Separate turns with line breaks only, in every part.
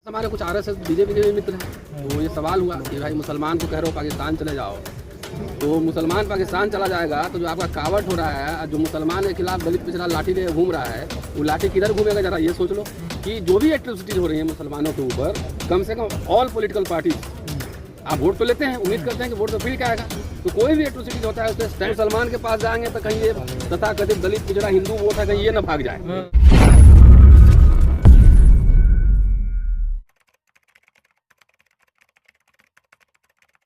हमारे कुछ RSS BJP के भी मित्र हैं, तो ये सवाल हुआ कि भाई मुसलमान को कह रहे हो पाकिस्तान चले जाओ, तो मुसलमान पाकिस्तान चला जाएगा तो जो आपका कावट हो रहा है, जो मुसलमान के खिलाफ दलित पिछड़ा लाठी ले घूम रहा है, वो लाठी किधर घूमेगा जरा ये सोच लो। कि जो भी एट्रोसिटीज हो रही है मुसलमानों के ऊपर, कम से कम ऑल पॉलिटिकल पार्टी, आप वोट तो लेते हैं, उम्मीद करते हैं कि वोट तो फिर क्या आएगा, तो कोई भी एट्रोसिटीज होता है उससे स्टैंड मुसलमान के पास जाएंगे तो कहीं ये तथाकथित दलित पिछड़ा हिंदू वोट है कहीं ये न भाग जाए।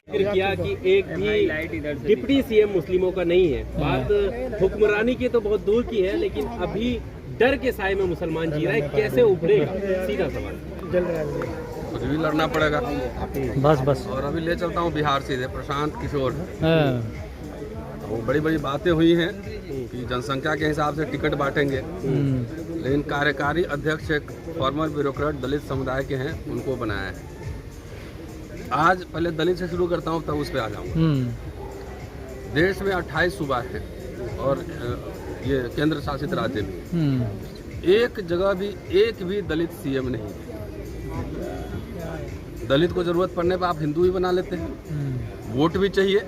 किया कि एक भी डिप्टी सीएम मुस्लिमों का नहीं है। बात हुक्मरानी की तो बहुत दूर की है, लेकिन अभी डर के साए में मुसलमान जी रहा है, कैसे उभरेगा? सीधा सवाल।
कुछ भी लड़ना पड़ेगा
बस।
और अभी ले चलता हूँ बिहार से प्रशांत किशोर, वो बड़ी बड़ी बातें हुई हैं कि जनसंख्या के हिसाब से टिकट बांटेंगे, लेकिन कार्यकारी अध्यक्ष एक फॉर्मर ब्यूरोक्रेट दलित समुदाय के हैं, उनको बनाया है। आज पहले दलित से शुरू करता हूँ तब उस पर आ जाऊँ। देश में 28 सूबा है और ये केंद्र शासित राज्य भी, एक जगह भी एक भी दलित सीएम नहीं है। दलित को जरूरत पड़ने पर आप हिंदू ही बना लेते हैं, वोट भी चाहिए।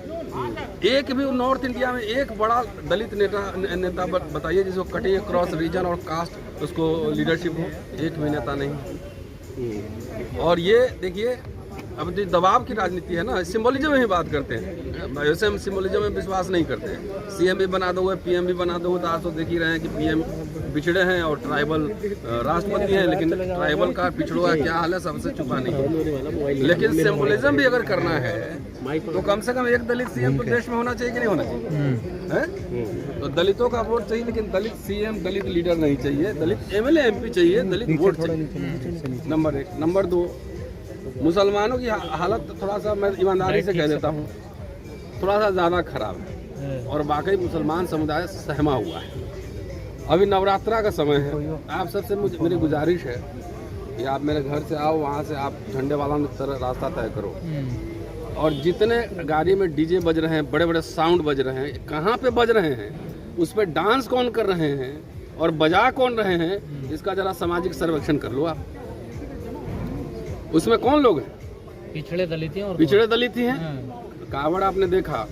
एक भी नॉर्थ इंडिया में एक बड़ा दलित नेता बताइए जिसको कटे क्रॉस रीजन और कास्ट उसको लीडरशिप हो, एक भी नेता नहीं। और ये देखिए अब जो दबाव की राजनीति है ना, सिंबोलिज्म में ही बात करते हैं, वैसे हम सिंबोलिज्म में विश्वास नहीं करते हैं। सीएम भी बना दो, पीएम भी बना दो, तो आज तो देख ही रहे हैं कि पीएम पिछड़े हैं और ट्राइबल राष्ट्रपति हैं, लेकिन ट्राइबल का पिछड़ों का क्या हाल है सबसे छुपा नहीं। लेकिन सिंबोलिज्म भी अगर करना है तो कम से कम एक दलित सीएम तो देश में होना चाहिए कि नहीं होना चाहिए? तो दलितों का वोट चाहिए, लेकिन दलित सीएम दलित लीडर नहीं चाहिए, दलित एमएलए एमपी चाहिए, दलित वोट चाहिए। नंबर 1। नंबर 2, मुसलमानों की हालत थोड़ा सा मैं ईमानदारी से कह देता हूँ, थोड़ा सा ज़्यादा खराब है और वाकई मुसलमान समुदाय सहमा हुआ है। अभी नवरात्रा का समय है, आप सबसे मेरी गुजारिश है कि आप मेरे घर से आओ, वहाँ से आप झंडे वाला तरह रास्ता तय करो, और जितने गाड़ी में डीजे बज रहे हैं, बड़े बड़े साउंड बज रहे हैं, कहाँ पे बज रहे हैं, उस पर डांस कौन कर रहे हैं और बजा कौन रहे हैं, इसका जरा सामाजिक सर्वेक्षण कर लो आप। उसमें कौन लोग हैं?
पिछड़े दलित हैं और
पिछड़े दलित ही हैं। कावड़ आपने देखा,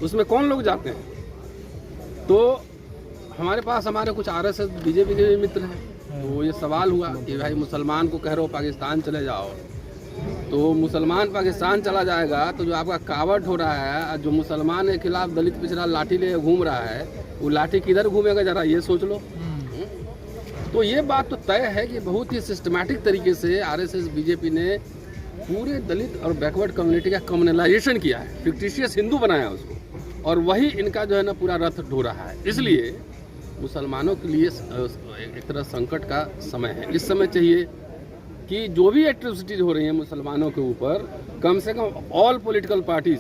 उसमें कौन लोग जाते हैं? तो हमारे पास हमारे कुछ आरएसएस बीजेपी के भी मित्र हैं, तो ये सवाल हुआ कि भाई मुसलमान को कह रहे हो पाकिस्तान चले जाओ, तो मुसलमान पाकिस्तान चला जाएगा तो जो आपका कावट हो रहा है, जो मुसलमान के खिलाफ दलित पिछड़ा लाठी ले घूम रहा है, वो लाठी किधर घूमेगा जरा ये सोच लो। तो ये बात तो तय है कि बहुत ही सिस्टमैटिक तरीके से आरएसएस बीजेपी ने पूरे दलित और बैकवर्ड कम्युनिटी का कम्युनलाइजेशन किया है, फिक्टिशियस हिंदू बनाया उसको, और वही इनका जो है ना पूरा रथ ढो रहा है। इसलिए मुसलमानों के लिए एक तरह संकट का समय है। इस समय चाहिए कि जो भी एट्रोसिटीज हो रही हैं मुसलमानों के ऊपर, कम से कम ऑल पॉलिटिकल पार्टीज,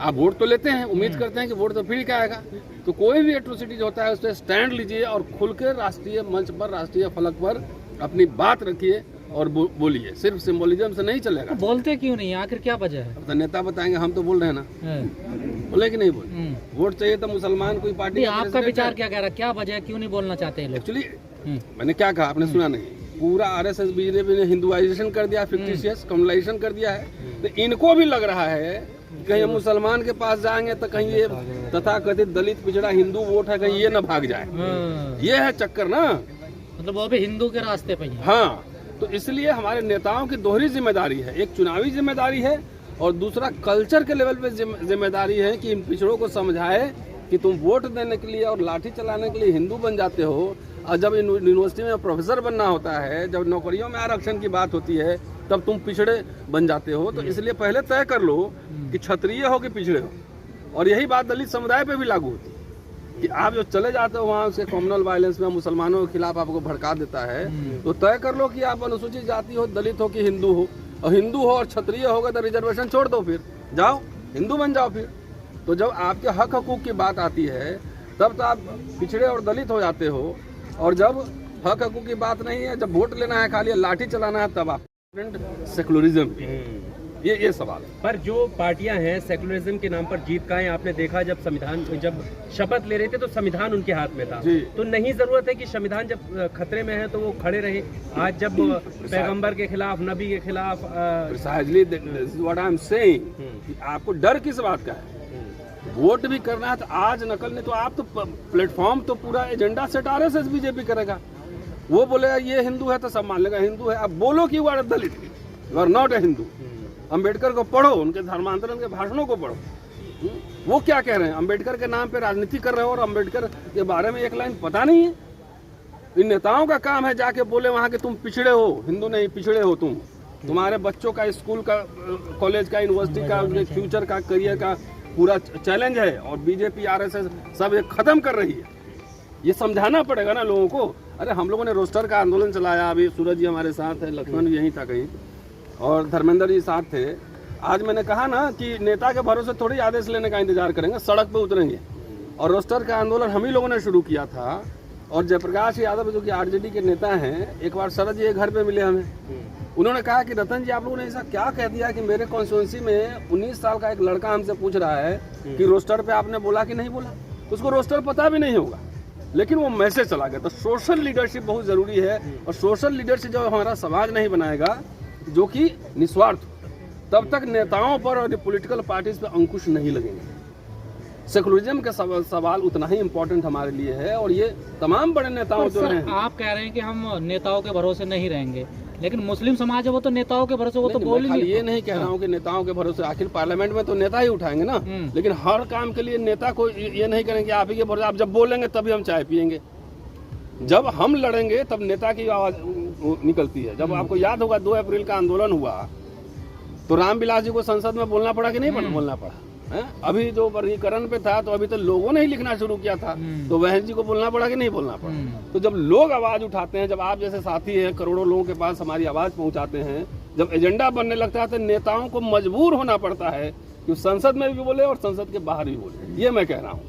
आप वोट तो लेते हैं, उम्मीद करते हैं कि वोट तो फिर क्या आएगा, तो कोई भी एट्रोसिटीज होता है उस पर स्टैंड लीजिए और खुल के राष्ट्रीय मंच पर, राष्ट्रीय फलक पर अपनी बात रखिए और बोलिए। सिर्फ सिंबोलिज्म से नहीं चलेगा।
बोलते क्यों नहीं, आखिर क्या वजह है?
अब तो नेता बताएंगे, हम तो बोल रहे हैं ना, बोले कि नहीं बोले? वोट चाहिए तो मुसलमान कोई पार्टी।
आपका विचार क्या कह रहा है, क्या वजह है, क्यों नहीं बोलना चाहते हैं?
एक्चुअली मैंने क्या कहा आपने सुना नहीं, पूरा आरएसएस बीजेपी ने हिंदुआइजेशन कर दिया, फिक्टिशियस कम्युनलाइजेशन कर दिया है, तो इनको भी लग रहा है कहीं मुसलमान के पास जाएंगे तो कहीं ये तथाकथित दलित पिछड़ा हिंदू वोट है कहीं ये न भाग जाए। ये है चक्कर ना,
मतलब वो भी हिंदू के रास्ते पे ही है।
हाँ, तो इसलिए हमारे नेताओं की दोहरी जिम्मेदारी है, एक चुनावी जिम्मेदारी है और दूसरा कल्चर के लेवल पे जिम्मेदारी है कि इन पिछड़ों को समझाए कि तुम वोट देने के लिए और लाठी चलाने के लिए हिंदू बन जाते हो, और जब यूनिवर्सिटी में प्रोफेसर बनना होता है, जब नौकरियों में आरक्षण की बात होती है, तब तुम पिछड़े बन जाते हो। तो इसलिए पहले तय कर लो कि क्षत्रिय हो कि पिछड़े हो, और यही बात दलित समुदाय पे भी लागू होती है कि आप जो चले जाते हो वहाँ उसके कम्युनल वायलेंस में मुसलमानों के खिलाफ आपको भड़का देता है, तो तय कर लो कि आप अनुसूचित जाति हो, दलित हो कि हिंदू हो, और हिंदू हो और क्षत्रिय होगा तो रिजर्वेशन छोड़ दो, फिर जाओ हिंदू बन जाओ। फिर तो जब आपके हक हकूक की बात आती है तब तो आप पिछड़े और दलित हो जाते हो, और जब हक हकूक की बात नहीं है, जब वोट लेना है खाली लाठी चलाना है, तब आप सेकुलरिज्म। ये सवाल है।
पर जो पार्टियां हैं सेकुलरिज्म के नाम पर जीत का है, आपने देखा जब शपथ ले रहे थे तो संविधान उनके हाथ में था,
जी।
तो नहीं जरूरत है कि संविधान जब खतरे में है तो वो खड़े रहे। आज जब पैगंबर के खिलाफ, नबी के खिलाफ
precisely what I am saying, आपको डर किस बात का है? वोट भी करना है तो आज नकल नहीं तो आप तो प्लेटफॉर्म तो पूरा एजेंडा सेट आरएसएस बीजेपी करेगा। वो बोलेगा ये हिंदू है तो सब मान लेगा हिंदू है। अब बोलो कि वो Dalit, you are not a Hindu. Ambedkar को पढ़ो, उनके धर्मांतरण के भाषणों को पढ़ो, वो क्या कह रहे हैं। अंबेडकर के नाम पे राजनीति कर रहे हो और अंबेडकर के बारे में एक लाइन पता नहीं है। इन नेताओं का काम है जाके बोले वहाँ के तुम पिछड़े हो, हिंदू नहीं पिछड़े हो तुम, तुम्हारे बच्चों का स्कूल का, कॉलेज का, यूनिवर्सिटी का, उनके फ्यूचर का, करियर का पूरा चैलेंज है और बीजेपी आरएसएस सब ये खत्म कर रही है। ये समझाना पड़ेगा ना लोगों को। अरे हम लोगों ने रोस्टर का आंदोलन चलाया, अभी सूरज जी हमारे साथ है, लक्ष्मण भी यहीं था कहीं और धर्मेंद्र जी साथ थे। आज मैंने कहा ना कि नेता के भरोसे थोड़ी आदेश लेने का इंतजार करेंगे, सड़क पे उतरेंगे। और रोस्टर का आंदोलन हम ही लोगों ने शुरू किया था। और जयप्रकाश यादव जो कि आरजेडी के नेता हैं, एक बार शरद जी घर पे मिले हमें, उन्होंने कहा कि रतन जी आप लोगों ने ऐसा क्या कह दिया कि मेरे कॉन्स्टिट्यूंसी में 19 साल का एक लड़का हमसे पूछ रहा है कि रोस्टर पे आपने बोला कि नहीं बोला। उसको रोस्टर पता भी नहीं होगा, लेकिन वो मैसेज चला गया। तो सोशल लीडरशिप बहुत ज़रूरी है और सोशल लीडरशिप जब हमारा समाज नहीं बनाएगा जो कि निस्वार्थ, तब तक नेताओं पर और पॉलिटिकल पार्टीज पे अंकुश नहीं लगेंगे। सेकुलरिज्म का सवाल उतना ही इम्पोर्टेंट हमारे लिए है और ये तमाम बड़े नेताओं जो हैं।
आप कह रहे हैं कि हम नेताओं के भरोसे नहीं रहेंगे, लेकिन मुस्लिम समाज है वो तो नेताओं के भरोसे, वो तो बोल ही
ये नहीं कह रहा हूँ कि नेताओं के भरोसे, आखिर पार्लियामेंट में तो नेता ही उठाएंगे ना। लेकिन हर काम के लिए नेता को ये नहीं करेंगे आप ही के भरोसे, आप जब बोलेंगे तभी हम चाय पियेंगे। जब हम लड़ेंगे तब नेता की आवाज निकलती है। जब आपको याद होगा 2 अप्रैल का आंदोलन हुआ तो रामविलास जी को संसद में बोलना पड़ा कि नहीं बोलना पड़ा है? अभी जो वर्गीकरण पे था तो अभी तो लोगों ने ही लिखना शुरू किया था, तो बहन जी को बोलना पड़ा कि नहीं बोलना पड़ा। तो जब लोग आवाज उठाते हैं, जब आप जैसे साथी हैं करोड़ों लोगों के पास हमारी आवाज पहुंचाते हैं, जब एजेंडा बनने लगता है तो नेताओं को मजबूर होना पड़ता है कि संसद में भी बोले और संसद के बाहर भी बोले। ये मैं कह रहा हूँ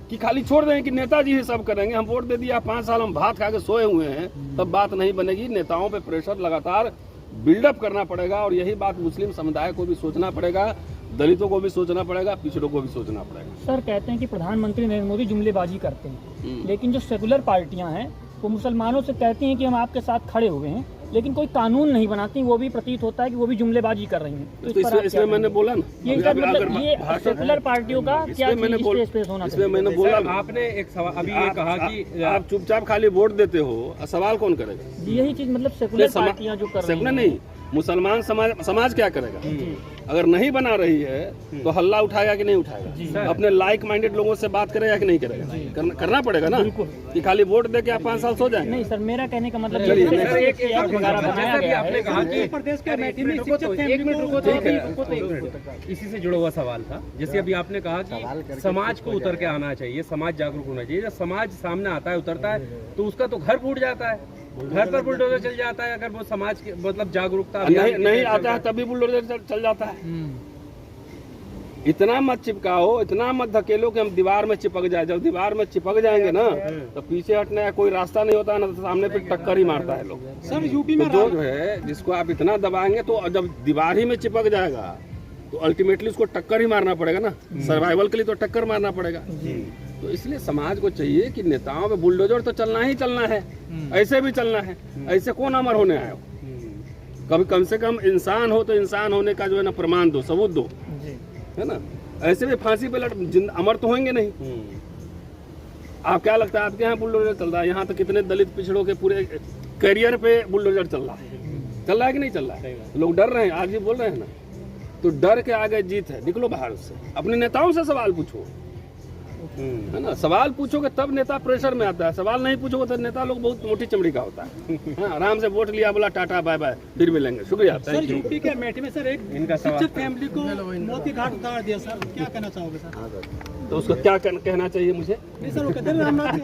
कि खाली छोड़ दें कि नेताजी ही सब करेंगे, हम वोट दे दिया, 5 साल हम भात खा के सोए हुए हैं, तब बात नहीं बनेगी। नेताओं पे प्रेशर लगातार बिल्डअप करना पड़ेगा और यही बात मुस्लिम समुदाय को भी सोचना पड़ेगा, दलितों को भी सोचना पड़ेगा, पिछड़ों को भी सोचना पड़ेगा।
सर कहते हैं कि प्रधानमंत्री नरेंद्र मोदी जुमलेबाजी करते हैं, लेकिन जो सेकुलर पार्टियां हैं वो मुसलमानों से कहती हैं कि हम आपके साथ खड़े हुए हैं, लेकिन कोई कानून नहीं बनाती। वो भी प्रतीत होता है कि वो भी जुमलेबाजी कर रही हैं।
तो इसमें मैंने बोला ना,
ये मतलब ये सेकुलर पार्टियों का क्या स्पेस होना चाहिए?
मैंने बोला
आपने एक सवाल अभी ये कहा कि
आप चुपचाप खाली वोट देते हो, सवाल कौन करेगा?
यही चीज मतलब सेकुलर पार्टियां जो कर रही हैं।
नहीं, मुसलमान समाज क्या करेगा? अगर नहीं बना रही है तो हल्ला उठाएगा कि नहीं उठाएगा? अपने लाइक माइंडेड लोगों से बात करेगा कि नहीं करेगा? करना पड़ेगा ना, कि खाली वोट दे के आप 5 साल सो जाएंगे?
नहीं सर, मेरा कहने का मतलब
आपने कहा कि प्रदेश के इसी से जुड़ा हुआ सवाल था। जैसे अभी आपने कहा कि समाज को उतर के आना चाहिए, समाज जागरूक होना चाहिए। जब समाज सामने आता है, उतरता है, तो उसका तो घर फूट जाता है, घर पर बुलडोजर चल जाता है। अगर वो समाज के मतलब जागरूकता
नहीं आता है तभी बुलडोजर चल जाता है। इतना मत चिपकाओ, इतना मत धकेलो कि हम दीवार में चिपक जाए। जब दीवार में चिपक जाएंगे ना तो पीछे हटने का कोई रास्ता नहीं होता ना, तो सामने पे टक्कर ही मारता है लोग।
सर यूपी में
जो है जिसको आप इतना दबाएंगे तो जब दीवार ही में चिपक जाएगा तो अल्टीमेटली उसको टक्कर ही मारना पड़ेगा ना। सर्वाइवल के लिए तो टक्कर मारना पड़ेगा। तो इसलिए समाज को चाहिए कि नेताओं पे बुलडोजर तो चलना ही चलना है, ऐसे भी चलना है। ऐसे कौन अमर होने आए हो? कभी कम से कम इंसान हो तो इंसान होने का जो है ना प्रमाण दो, सबूत दो, है ना। ऐसे भी फांसी पे अमर तो होंगे नहीं। आप क्या लगता है आपके यहाँ बुलडोजर चल रहा है? यहाँ तो कितने दलित पिछड़ों के पूरे करियर पे बुलडोजर चल रहा है कि नहीं चल रहा है? लोग डर रहे हैं, आज भी बोल रहे हैं ना। तो डर के आगे जीत है, निकलो बाहर से, अपने नेताओं से सवाल पूछो, है ना। सवाल पूछोगे तब नेता प्रेशर में आता है, सवाल नहीं पूछोगे तो नेता लोग बहुत मोटी चमड़ी का होता है। हाँ, आराम से वोट लिया, बोला टाटा बाय बाय, फिर मिलेंगे, शुक्रिया।
सर यूपी के अमेठी में सर एक शिक्षक फैमिली को मोती घाट उतार दिया सर, क्या कहना चाहोगे सर?
तो उसको क्या कहना चाहिए मुझे?
नहीं सर, वो कहते हैं